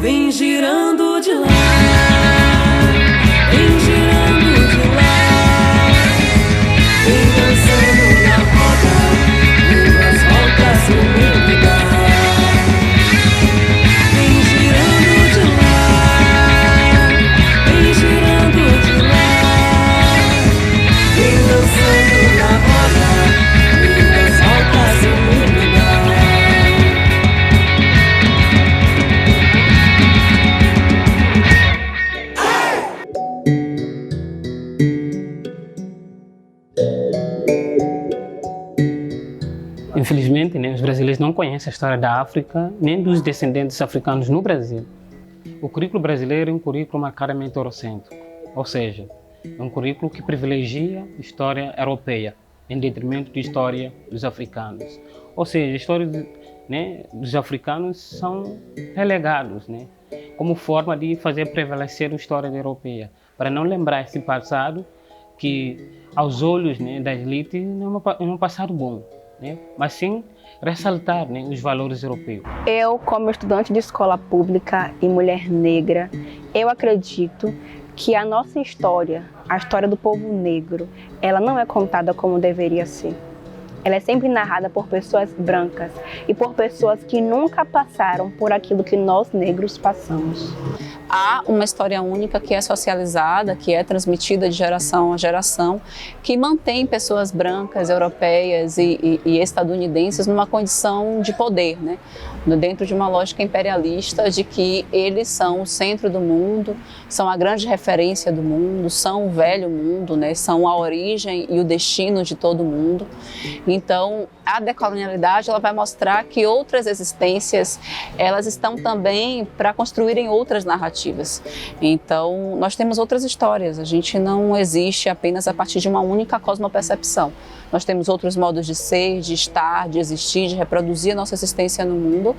Vem girando de lá, vem girando de lá, vem dançando na roda, umas voltas sem me dar. Vem girando de lá, vem girando de lá, vem dançando na roda, umas voltas sem me dar. Infelizmente, né, os brasileiros não conhecem a história da África, nem dos descendentes africanos no Brasil. O currículo brasileiro é um currículo marcadamente eurocêntrico, ou seja, é um currículo que privilegia a história europeia, em detrimento da história dos africanos. Ou seja, a história dos africanos são relegados, como forma de fazer prevalecer a história europeia, para não lembrar esse passado que, aos olhos das elites, não é um passado bom. Mas sim ressaltar os valores europeus. Eu, como estudante de escola pública e mulher negra, eu acredito que a nossa história, a história do povo negro, ela não é contada como deveria ser. Ela é sempre narrada por pessoas brancas e por pessoas que nunca passaram por aquilo que nós negros passamos. Há uma história única que é socializada, que é transmitida de geração a geração, que mantém pessoas brancas, europeias e estadunidenses numa condição de poder, dentro de uma lógica imperialista de que eles são o centro do mundo, são a grande referência do mundo, são o velho mundo, são a origem e o destino de todo mundo. Então, a decolonialidade ela vai mostrar que outras existências elas estão também para construírem outras narrativas. Então, nós temos outras histórias, a gente não existe apenas a partir de uma única cosmopercepção. Nós temos outros modos de ser, de estar, de existir, de reproduzir a nossa existência no mundo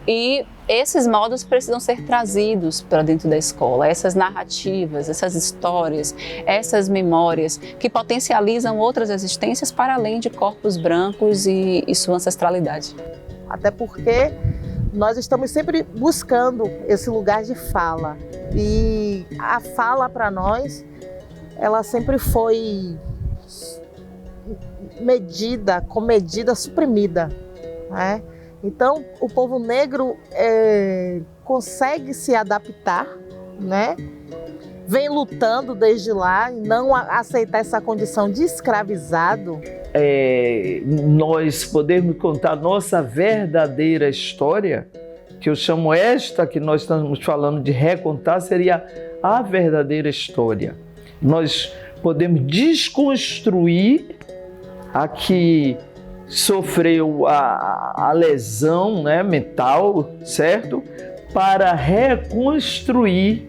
e esses modos precisam ser trazidos para dentro da escola, essas narrativas, essas histórias, essas memórias que potencializam outras existências para além de corpos brancos e sua ancestralidade. Até porque nós estamos sempre buscando esse lugar de fala e a fala para nós, ela sempre foi com medida suprimida, Então, o povo negro consegue se adaptar, Vem lutando desde lá e não aceitar essa condição de escravizado. Nós podemos contar nossa verdadeira história, que eu chamo esta que nós estamos falando de recontar, seria a verdadeira história. Nós podemos desconstruir a que sofreu a lesão mental, certo? Para reconstruir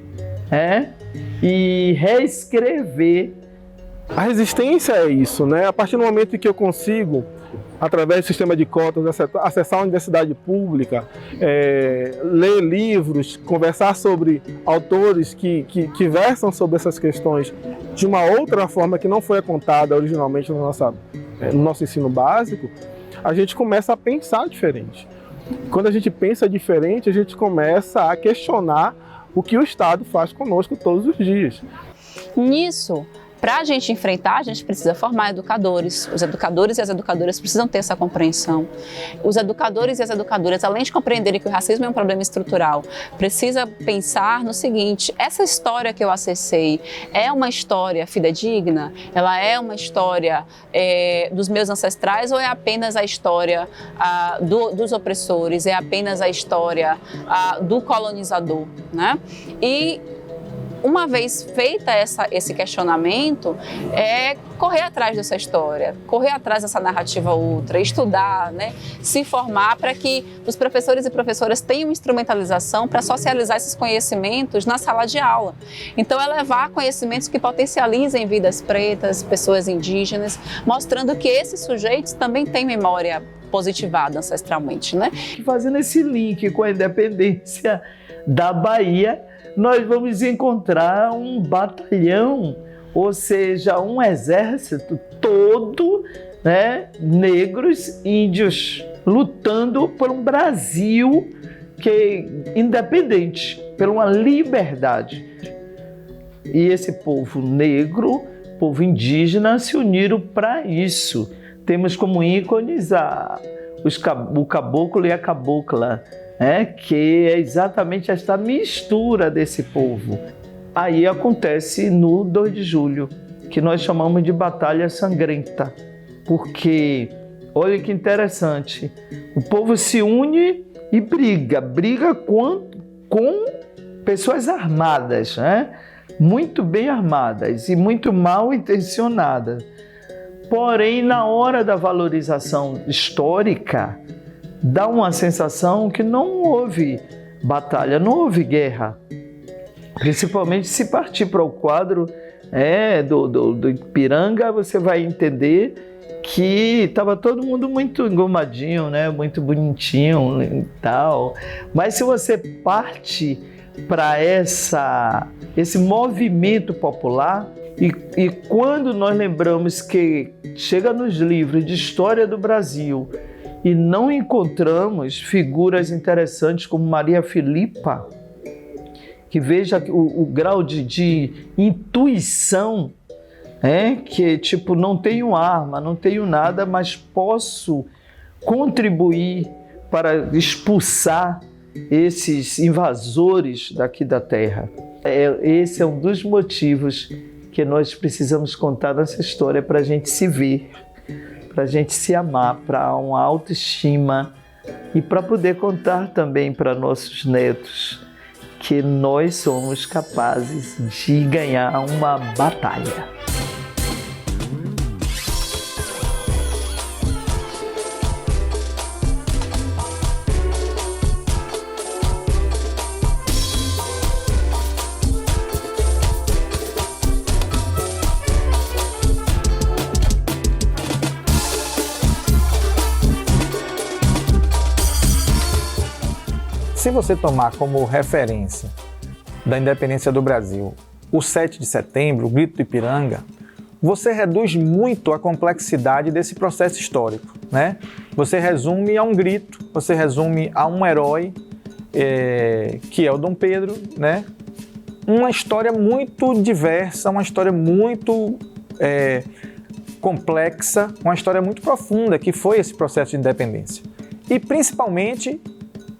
e reescrever. A resistência é isso, A partir do momento que eu consigo, através do sistema de cotas, acessar a universidade pública, ler livros, conversar sobre autores que versam sobre essas questões de uma outra forma que não foi contada originalmente no nosso ensino básico, a gente começa a pensar diferente. Quando a gente pensa diferente, a gente começa a questionar o que o Estado faz conosco todos os dias. Nisso, para a gente enfrentar, a gente precisa formar educadores. Os educadores e as educadoras precisam ter essa compreensão. Os educadores e as educadoras, além de compreenderem que o racismo é um problema estrutural, precisa pensar no seguinte: essa história que eu acessei é uma história fidedigna? Ela é uma história dos meus ancestrais ou é apenas a história dos opressores? É apenas a história do colonizador, E uma vez feita esse questionamento, é correr atrás dessa história, correr atrás dessa narrativa outra, estudar, se formar para que os professores e professoras tenham instrumentalização para socializar esses conhecimentos na sala de aula. Então, é levar conhecimentos que potencializem vidas pretas, pessoas indígenas, mostrando que esses sujeitos também têm memória positivada ancestralmente, Fazendo esse link com a independência da Bahia, nós vamos encontrar um batalhão, ou seja, um exército todo, negros, índios, lutando por um Brasil que independente, por uma liberdade. E esse povo negro, povo indígena, se uniram para isso. Temos como ícones o caboclo e a cabocla, que é exatamente esta mistura desse povo. Aí acontece no 2 de julho, que nós chamamos de Batalha Sangrenta, porque, olha que interessante, o povo se une e briga com pessoas armadas, muito bem armadas e muito mal intencionadas. Porém, na hora da valorização histórica, dá uma sensação que não houve batalha, não houve guerra. Principalmente se partir para o quadro do Ipiranga, você vai entender que estava todo mundo muito engomadinho, muito bonitinho e tal. Mas se você parte para esse movimento popular, e quando nós lembramos que chega nos livros de história do Brasil e não encontramos figuras interessantes como Maria Filipa, que veja o grau de intuição, que tipo, não tenho arma, não tenho nada, mas posso contribuir para expulsar esses invasores daqui da terra. Esse é um dos motivos que nós precisamos contar nossa história para a gente se ver, para a gente se amar, para uma autoestima e para poder contar também para nossos netos que nós somos capazes de ganhar uma batalha. Se você tomar como referência da independência do Brasil o 7 de setembro, o Grito do Ipiranga, você reduz muito a complexidade desse processo histórico, Você resume a um grito, você resume a um herói, que é o Dom Pedro, Uma história muito diversa, uma história muito complexa, uma história muito profunda que foi esse processo de independência. E principalmente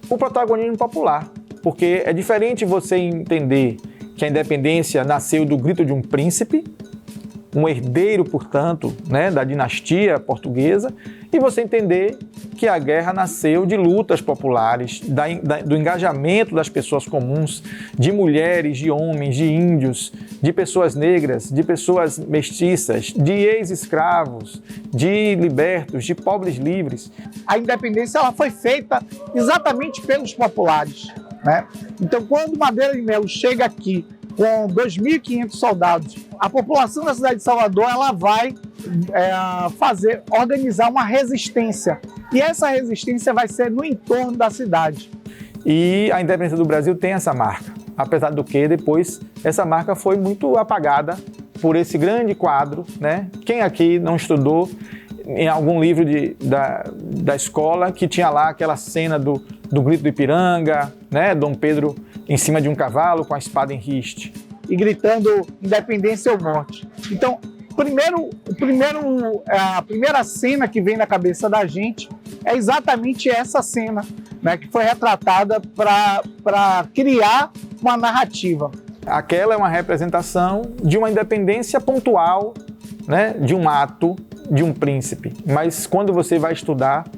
o protagonismo popular, porque é diferente você entender que a independência nasceu do grito de um príncipe, um herdeiro, portanto, da dinastia portuguesa, e você entender que a guerra nasceu de lutas populares, do engajamento das pessoas comuns, de mulheres, de homens, de índios, de pessoas negras, de pessoas mestiças, de ex-escravos, de libertos, de pobres livres. A independência ela foi feita exatamente pelos populares, Então, quando Madeira de Melo chega aqui com 2.500 soldados, a população da cidade de Salvador ela vai organizar uma resistência. E essa resistência vai ser no entorno da cidade. E a independência do Brasil tem essa marca, apesar do que depois essa marca foi muito apagada por esse grande quadro, Quem aqui não estudou em algum livro da escola que tinha lá aquela cena do Grito do Ipiranga, Dom Pedro em cima de um cavalo com a espada em riste. E gritando independência ou morte. Então, a primeira cena que vem na cabeça da gente é exatamente essa cena, que foi retratada para criar uma narrativa. Aquela é uma representação de uma independência pontual, de um ato, de um príncipe. Mas quando você vai estudar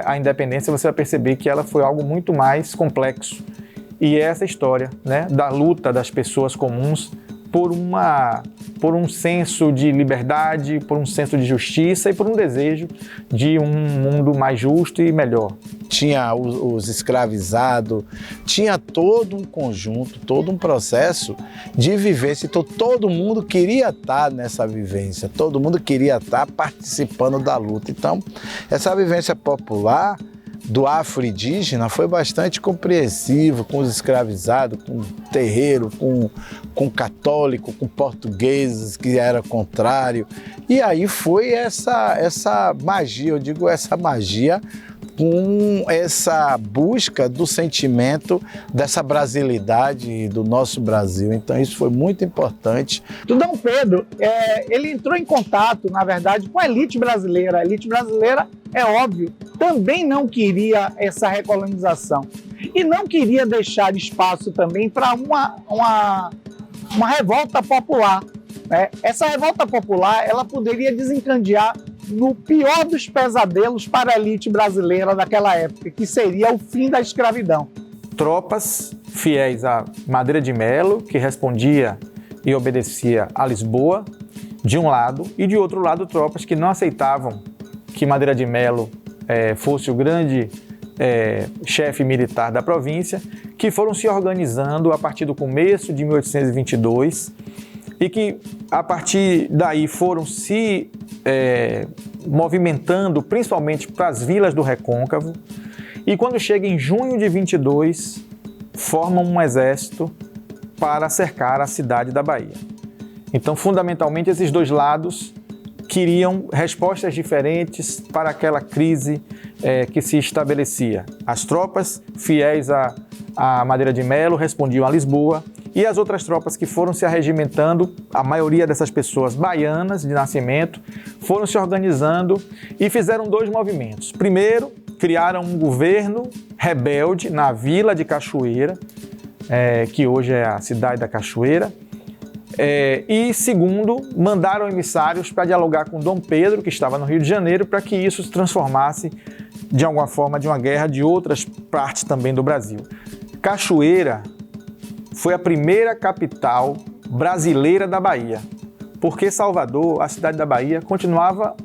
a independência, você vai perceber que ela foi algo muito mais complexo. E essa história da luta das pessoas comuns por um senso de liberdade, por um senso de justiça e por um desejo de um mundo mais justo e melhor. Tinha os escravizados, tinha todo um conjunto, todo um processo de vivência. Então todo mundo queria estar nessa vivência, todo mundo queria estar participando da luta. Então essa vivência popular do afro-indígena foi bastante compreensivo com os escravizados, com o terreiro, com católico, com portugueses que era contrário. E aí foi essa magia, eu digo essa magia com essa busca do sentimento dessa brasilidade do nosso Brasil. Então isso foi muito importante. O Dom Pedro, ele entrou em contato, na verdade, com a elite brasileira. A elite brasileira, é óbvio, também não queria essa recolonização e não queria deixar espaço também para uma revolta popular, né? Essa revolta popular, ela poderia desencadear no pior dos pesadelos para a elite brasileira daquela época, que seria o fim da escravidão. Tropas fiéis a Madeira de Melo, que respondia e obedecia a Lisboa, de um lado, e de outro lado tropas que não aceitavam que Madeira de Melo fosse o grande chefe militar da província, que foram se organizando a partir do começo de 1822 e que a partir daí foram se movimentando principalmente para as vilas do Recôncavo, e quando chega em junho de 22 formam um exército para cercar a cidade da Bahia. Então, fundamentalmente, esses dois lados queriam respostas diferentes para aquela crise que se estabelecia. As tropas fiéis a Madeira de Melo respondiam a Lisboa, e as outras tropas que foram se arregimentando, a maioria dessas pessoas baianas de nascimento, foram se organizando e fizeram dois movimentos. Primeiro, criaram um governo rebelde na vila de Cachoeira, que hoje é a cidade da Cachoeira, e segundo, mandaram emissários para dialogar com Dom Pedro, que estava no Rio de Janeiro, para que isso se transformasse de alguma forma de uma guerra de outras partes também do Brasil. Cachoeira foi a primeira capital brasileira da Bahia, porque Salvador, a cidade da Bahia, continuava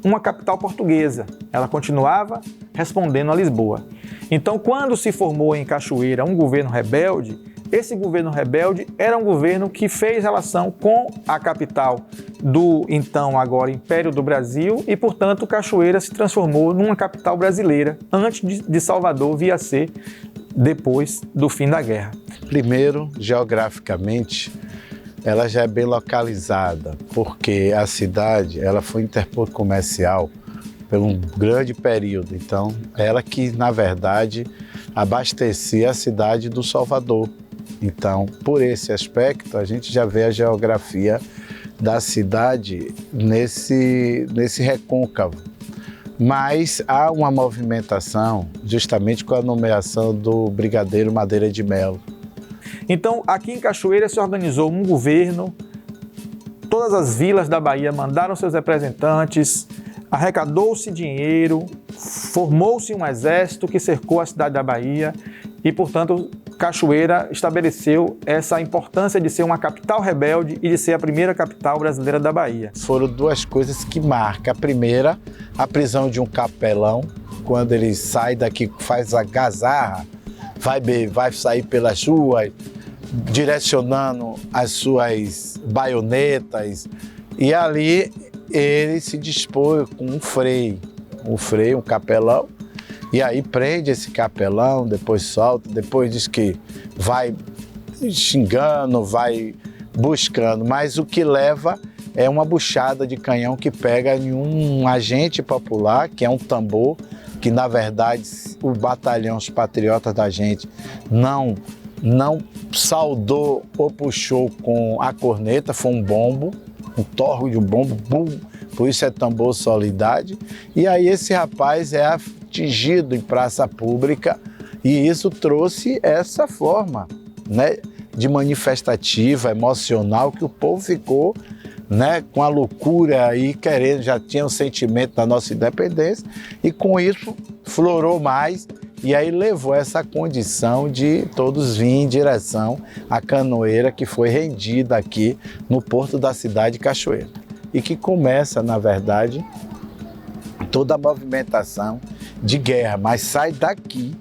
uma capital portuguesa, ela continuava respondendo a Lisboa. Então, quando se formou em Cachoeira um governo rebelde, esse governo rebelde era um governo que fez relação com a capital do então agora Império do Brasil e, portanto, Cachoeira se transformou numa capital brasileira antes de Salvador vir a ser depois do fim da guerra. Primeiro, geograficamente, ela já é bem localizada, porque a cidade ela foi interponto comercial por um grande período. Então, ela que, na verdade, abastecia a cidade do Salvador. Então, por esse aspecto, a gente já vê a geografia da cidade nesse recôncavo. Mas há uma movimentação justamente com a nomeação do brigadeiro Madeira de Melo. Então, aqui em Cachoeira se organizou um governo, todas as vilas da Bahia mandaram seus representantes, arrecadou-se dinheiro, formou-se um exército que cercou a cidade da Bahia e, portanto, Cachoeira estabeleceu essa importância de ser uma capital rebelde e de ser a primeira capital brasileira da Bahia. Foram duas coisas que marcam. A primeira, a prisão de um capelão, quando ele sai daqui, faz a gazarra, vai sair pelas ruas, direcionando as suas baionetas, e ali ele se dispõe com um freio, um capelão, e aí prende esse capelão, depois solta, depois diz que vai xingando, vai buscando, mas o que leva é uma buchada de canhão que pega em um agente popular, que é um tambor, que na verdade o batalhão, os patriotas da gente, não saudou ou puxou com a corneta, foi um bombo, um torro de um bombo, bum, por isso é tambor Solidade. E aí esse rapaz é atingido em praça pública e isso trouxe essa forma, né, de manifestativa, emocional, que o povo ficou, né, com a loucura aí, querendo, já tinha um sentimento da nossa independência e com isso florou mais e aí levou essa condição de todos virem em direção à canoeira que foi rendida aqui no porto da cidade de Cachoeira e que começa, na verdade, toda a movimentação de guerra, mas sai daqui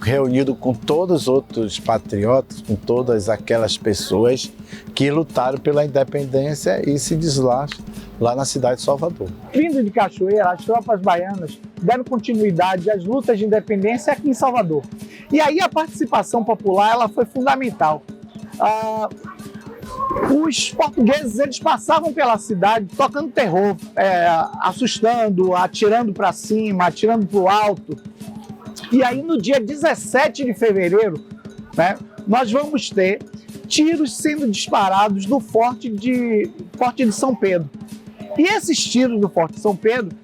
reunido com todos os outros patriotas, com todas aquelas pessoas que lutaram pela independência e se deslacham lá na cidade de Salvador. Vindo de Cachoeira, as tropas baianas deram continuidade às lutas de independência aqui em Salvador. E aí a participação popular ela foi fundamental. Os portugueses eles passavam pela cidade tocando terror, assustando, atirando para cima, atirando para o alto, E aí, no dia 17 de fevereiro, né, nós vamos ter tiros sendo disparados do Forte de São Pedro. E esses tiros do Forte de São Pedro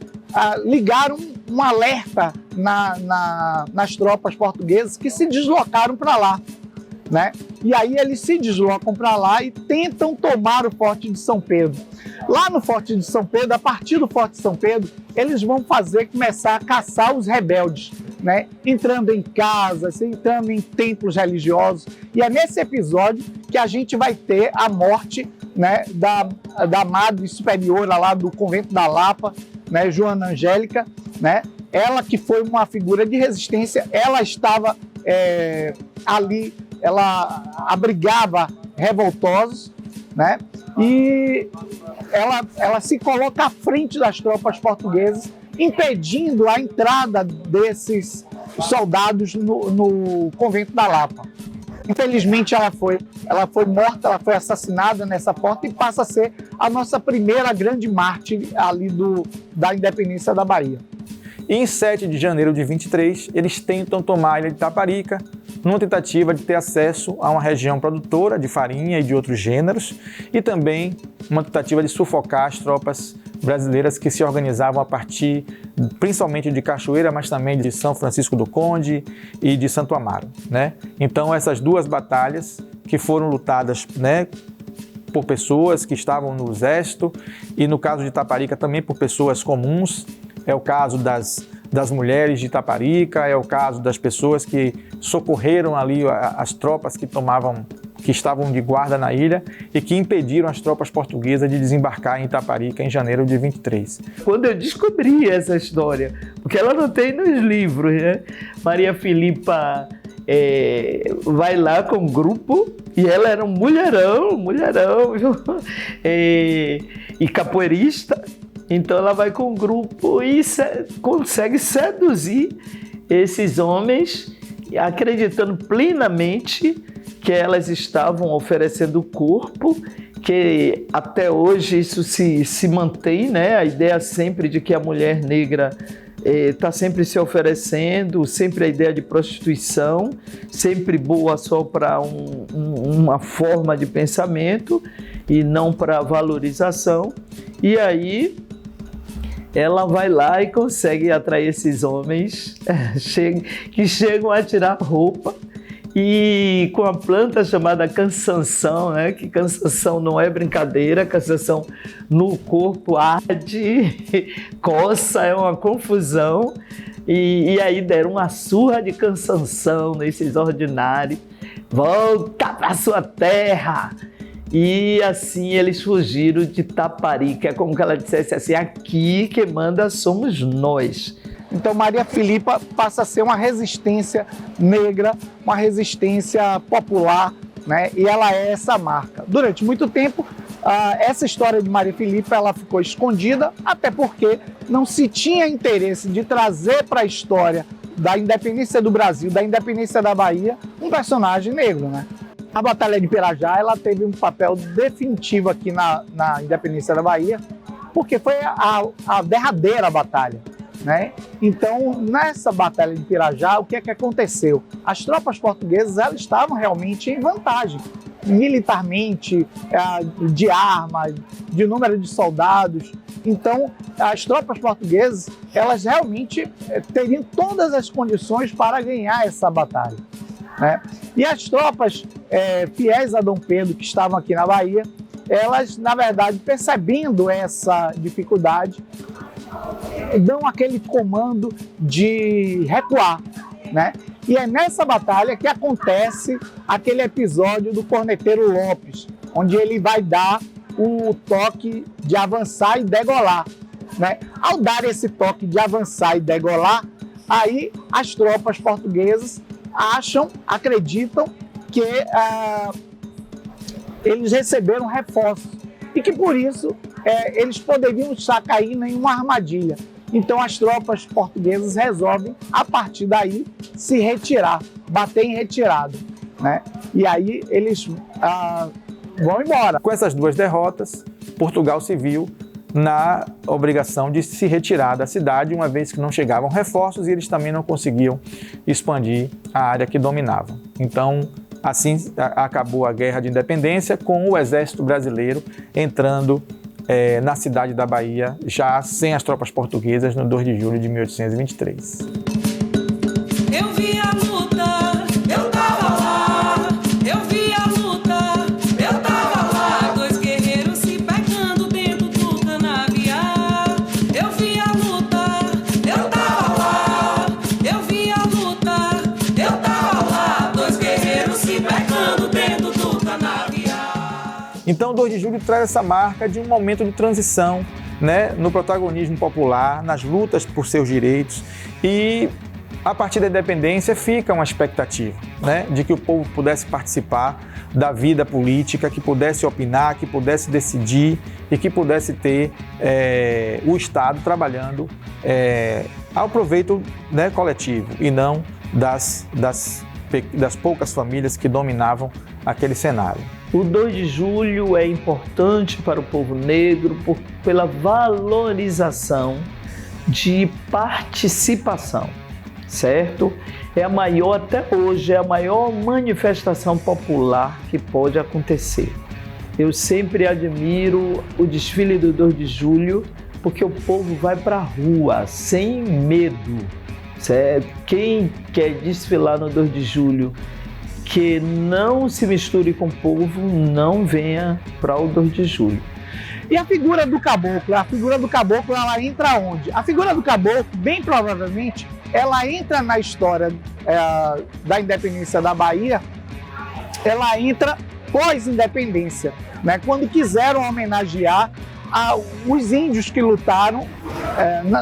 ligaram um alerta nas tropas portuguesas que se deslocaram para lá, né? E aí eles se deslocam para lá e tentam tomar o Forte de São Pedro. Lá no Forte de São Pedro, a partir do Forte de São Pedro, eles vão começar a caçar os rebeldes, né? Entrando em casas, entrando em templos religiosos. E é nesse episódio que a gente vai ter a morte, né, da Madre Superiora lá do Convento da Lapa, né, Joana Angélica, né? Ela que foi uma figura de resistência, ela estava ali, ela abrigava revoltosos, né? E ela se coloca à frente das tropas portuguesas, impedindo a entrada desses soldados no Convento da Lapa. Infelizmente ela foi morta, ela foi assassinada nessa porta e passa a ser a nossa primeira grande mártir ali da independência da Bahia. E em 7 de janeiro de 23, eles tentam tomar a ilha de Itaparica, numa tentativa de ter acesso a uma região produtora de farinha e de outros gêneros, e também uma tentativa de sufocar as tropas brasileiras que se organizavam a partir principalmente de Cachoeira, mas também de São Francisco do Conde e de Santo Amaro, né? Então essas duas batalhas que foram lutadas, né, por pessoas que estavam no exército e no caso de Itaparica também por pessoas comuns. É o caso das mulheres de Itaparica, é o caso das pessoas que socorreram ali as tropas que estavam de guarda na ilha e que impediram as tropas portuguesas de desembarcar em Itaparica em janeiro de 23. Quando eu descobri essa história, porque ela não tem nos livros, né? Maria Filipa vai lá com um grupo e ela era um mulherão, viu? E capoeirista. Então ela vai com um grupo e consegue seduzir esses homens, acreditando plenamente que elas estavam oferecendo o corpo, que até hoje isso se mantém, né? A ideia sempre de que a mulher negra está sempre se oferecendo, sempre a ideia de prostituição, sempre boa só para uma forma de pensamento e não para valorização. E aí ela vai lá e consegue atrair esses homens que chegam a tirar roupa e com a planta chamada cansanção, né? Que cansanção não é brincadeira, cansanção no corpo arde, coça, é uma confusão. E aí deram uma surra de cansanção nesses ordinários. Volta para sua terra! E assim eles fugiram de Itaparica, é como que ela dissesse assim, aqui quem manda somos nós. Então Maria Filipa passa a ser uma resistência negra, uma resistência popular, né? E ela é essa marca. Durante muito tempo, essa história de Maria Filipa ela ficou escondida, até porque não se tinha interesse de trazer para a história da independência do Brasil, da independência da Bahia, um personagem negro, né? A Batalha de Pirajá ela teve um papel definitivo aqui na independência da Bahia, porque foi a derradeira batalha, né? Então, nessa Batalha de Pirajá, o que é que aconteceu? As tropas portuguesas elas estavam realmente em vantagem, militarmente, de armas, de número de soldados. Então, as tropas portuguesas elas realmente teriam todas as condições para ganhar essa batalha, né? E as tropas fiéis a Dom Pedro que estavam aqui na Bahia, elas, na verdade, percebendo essa dificuldade, dão aquele comando de recuar, né? E é nessa batalha que acontece aquele episódio do Corneteiro Lopes, onde ele vai dar o toque de avançar e degolar, né? Ao dar esse toque de avançar e degolar, aí as tropas portuguesas acreditam que eles receberam reforços e que por isso eles poderiam estar caindo em uma armadilha. Então as tropas portuguesas resolvem, a partir daí, se retirar, bater em retirada, né? E aí eles vão embora. Com essas duas derrotas, Portugal se viu na obrigação de se retirar da cidade, uma vez que não chegavam reforços e eles também não conseguiam expandir a área que dominavam. Então, assim acabou a Guerra de Independência, com o Exército Brasileiro entrando na cidade da Bahia, já sem as tropas portuguesas, no 2 de julho de 1823. Eu vi a luta, eu tava lá. Eu vi a luta, eu tava lá. Dois guerreiros se pegando dentro do canavial. Eu vi a luta, eu tava lá. Eu vi a luta, eu tava lá. Dois guerreiros se pegando dentro do canavial. Então, 2 de julho traz essa marca de um momento de transição, né, no protagonismo popular, nas lutas por seus direitos, e a partir da independência fica uma expectativa, né, de que o povo pudesse participar da vida política, que pudesse opinar, que pudesse decidir e que pudesse ter o Estado trabalhando ao proveito, né, coletivo e não das poucas famílias que dominavam aquele cenário. O 2 de julho é importante para o povo negro pela valorização de participação, certo? É a maior, até hoje, é a maior manifestação popular que pode acontecer. Eu sempre admiro o desfile do 2 de julho, porque o povo vai para a rua sem medo, certo? Quem quer desfilar no 2 de julho que não se misture com o povo, não venha para o 2 de julho. E a figura do caboclo? A figura do caboclo, ela entra onde? A figura do caboclo, bem provavelmente, ela entra na história da independência da Bahia, ela entra pós-independência, né? Quando quiseram homenagear os índios que lutaram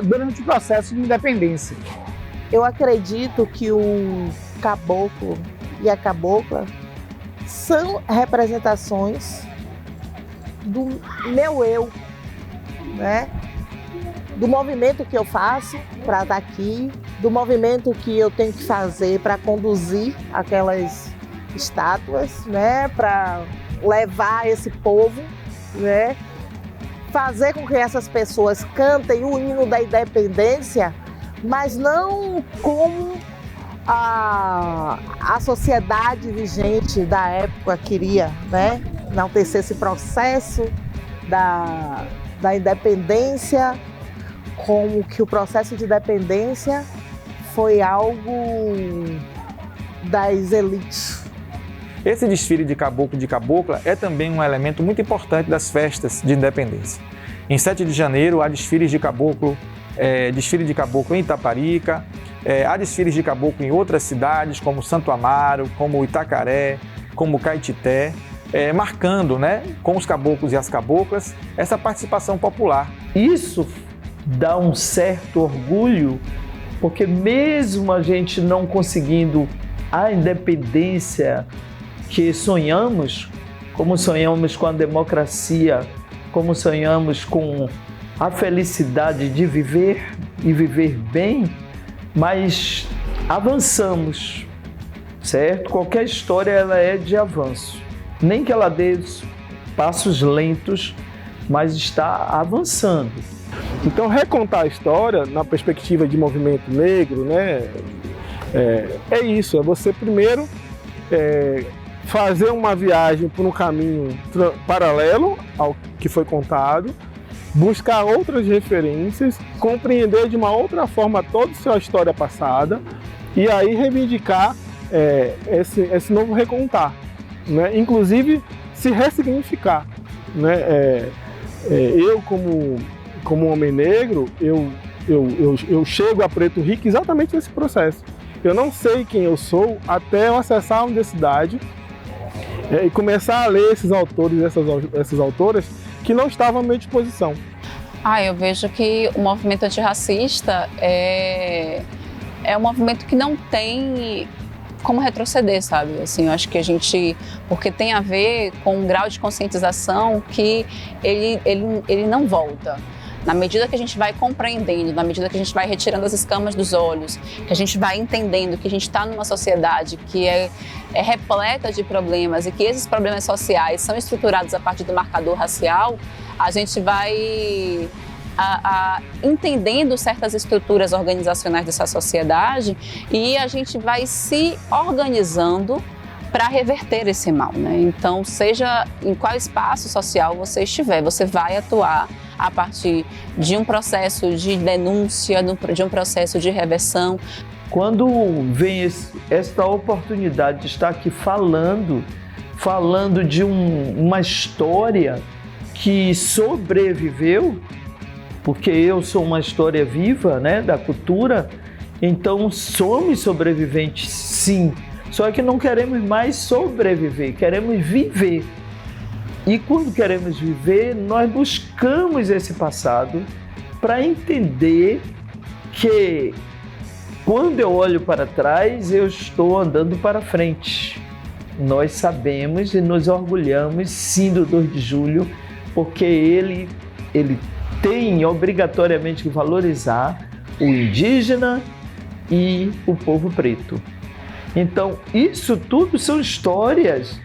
durante o processo de independência. Eu acredito que o caboclo e a cabocla são representações do meu eu, né? Do movimento que eu faço para estar aqui, do movimento que eu tenho que fazer para conduzir aquelas estátuas, né? Para levar esse povo, né? Fazer com que essas pessoas cantem o hino da independência, mas não como a sociedade vigente da época queria, né? Enaltecer esse processo da independência, como que o processo de independência foi algo das elites. Esse desfile de caboclo e de cabocla é também um elemento muito importante das festas de independência. Em 7 de janeiro há desfiles de caboclo, em Itaparica, há desfiles de caboclo em outras cidades, como Santo Amaro, como Itacaré, como Caetité, marcando, né, com os caboclos e as caboclas, essa participação popular. Isso dá um certo orgulho, porque mesmo a gente não conseguindo a independência que sonhamos, como sonhamos com a democracia, como sonhamos com a felicidade de viver e viver bem, mas avançamos, certo? Qualquer história ela é de avanço, nem que ela dê passos lentos, mas está avançando. Então, recontar a história na perspectiva de movimento negro, né, é isso, é você primeiro fazer uma viagem por um caminho paralelo ao que foi contado, buscar outras referências, compreender de uma outra forma toda a sua história passada e aí reivindicar esse novo recontar, né? Inclusive se ressignificar, né? Eu como homem negro, eu chego a Preto Rico exatamente nesse processo. Eu não sei quem eu sou até eu acessar a universidade e começar a ler esses autores e essas autoras que não estavam à minha disposição. Eu vejo que o movimento antirracista é um movimento que não tem como retroceder, sabe? Assim, eu acho que porque tem a ver com um grau de conscientização que ele não volta. Na medida que a gente vai compreendendo, na medida que a gente vai retirando as escamas dos olhos, que a gente vai entendendo que a gente está numa sociedade que é repleta de problemas e que esses problemas sociais são estruturados a partir do marcador racial, a gente vai entendendo certas estruturas organizacionais dessa sociedade e a gente vai se organizando para reverter esse mal, né? Então, seja em qual espaço social você estiver, você vai atuar a partir de um processo de denúncia, de um processo de reversão. Quando vem esta oportunidade de estar aqui falando de uma história que sobreviveu, porque eu sou uma história viva, né, da cultura, então somos sobreviventes, sim. Só que não queremos mais sobreviver, queremos viver. E quando queremos viver, nós buscamos esse passado para entender que quando eu olho para trás, eu estou andando para frente. Nós sabemos e nos orgulhamos, sim, do 2 de julho, porque ele tem obrigatoriamente que valorizar o indígena e o povo preto. Então, isso tudo são histórias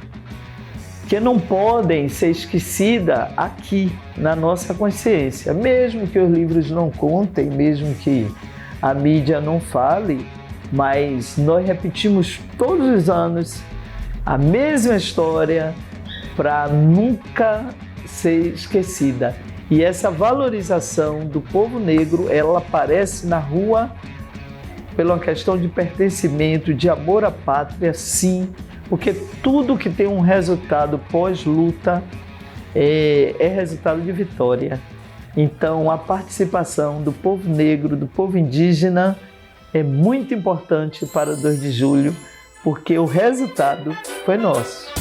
que não podem ser esquecidas aqui na nossa consciência. Mesmo que os livros não contem, mesmo que a mídia não fale, mas nós repetimos todos os anos a mesma história para nunca ser esquecida. E essa valorização do povo negro, ela aparece na rua pela uma questão de pertencimento, de amor à pátria, sim, porque tudo que tem um resultado pós-luta é resultado de vitória. Então, a participação do povo negro, do povo indígena, é muito importante para o 2 de julho, porque o resultado foi nosso.